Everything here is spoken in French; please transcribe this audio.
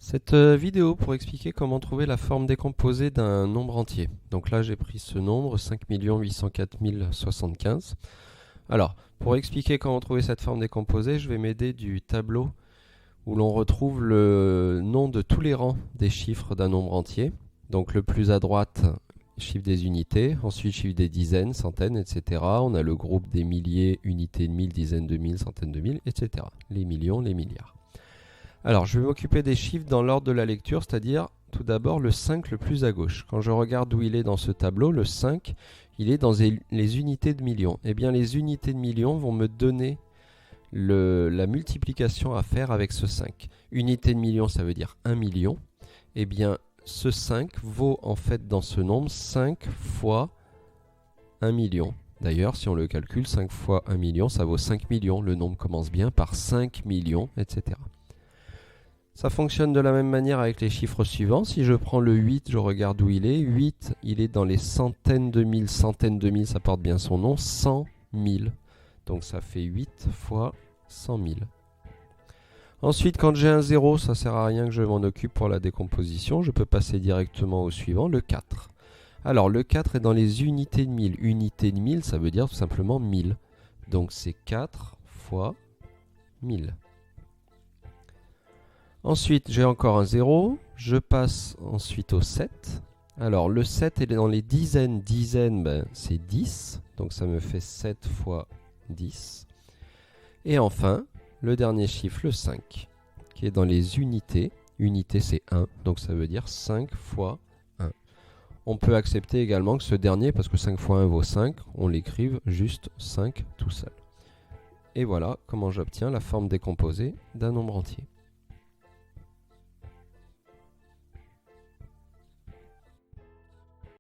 Cette vidéo pour expliquer comment trouver la forme décomposée d'un nombre entier. Donc là j'ai pris ce nombre 5 804 075. Alors pour expliquer comment trouver cette forme décomposée, je vais m'aider du tableau où l'on retrouve le nom de tous les rangs des chiffres d'un nombre entier. Donc le plus à droite, chiffre des unités, ensuite chiffre des dizaines, centaines, etc. On a le groupe des milliers, unités de mille, dizaines de mille, centaines de mille, etc. Les millions, les milliards. Alors, je vais m'occuper des chiffres dans l'ordre de la lecture, c'est-à-dire tout d'abord le 5 le plus à gauche. Quand je regarde où il est dans ce tableau, le 5, il est dans les unités de millions. Eh bien, les unités de millions vont me donner la multiplication à faire avec ce 5. Unité de million, ça veut dire 1 million. Eh bien, ce 5 vaut en fait dans ce nombre 5 fois 1 million. D'ailleurs, si on le calcule, 5 fois 1 million, ça vaut 5 millions. Le nombre commence bien par 5 millions, etc. Ça fonctionne de la même manière avec les chiffres suivants. Si je prends le 8, je regarde où il est. 8, il est dans les centaines de mille, ça porte bien son nom, 100 000. Donc ça fait 8 fois 100 000. Ensuite, quand j'ai un 0, ça ne sert à rien que je m'en occupe pour la décomposition. Je peux passer directement au suivant, le 4. Alors le 4 est dans les unités de 1000. Unité de 1000, ça veut dire tout simplement 1000. Donc c'est 4 fois 1000. Ensuite, j'ai encore un 0. Je passe ensuite au 7. Alors, le 7, il est dans les dizaines. Dizaines, c'est 10. Donc, ça me fait 7 fois 10. Et enfin, le dernier chiffre, le 5, qui est dans les unités. Unité, c'est 1. Donc, ça veut dire 5 fois 1. On peut accepter également que ce dernier, parce que 5 fois 1 vaut 5, on l'écrive juste 5 tout seul. Et voilà comment j'obtiens la forme décomposée d'un nombre entier.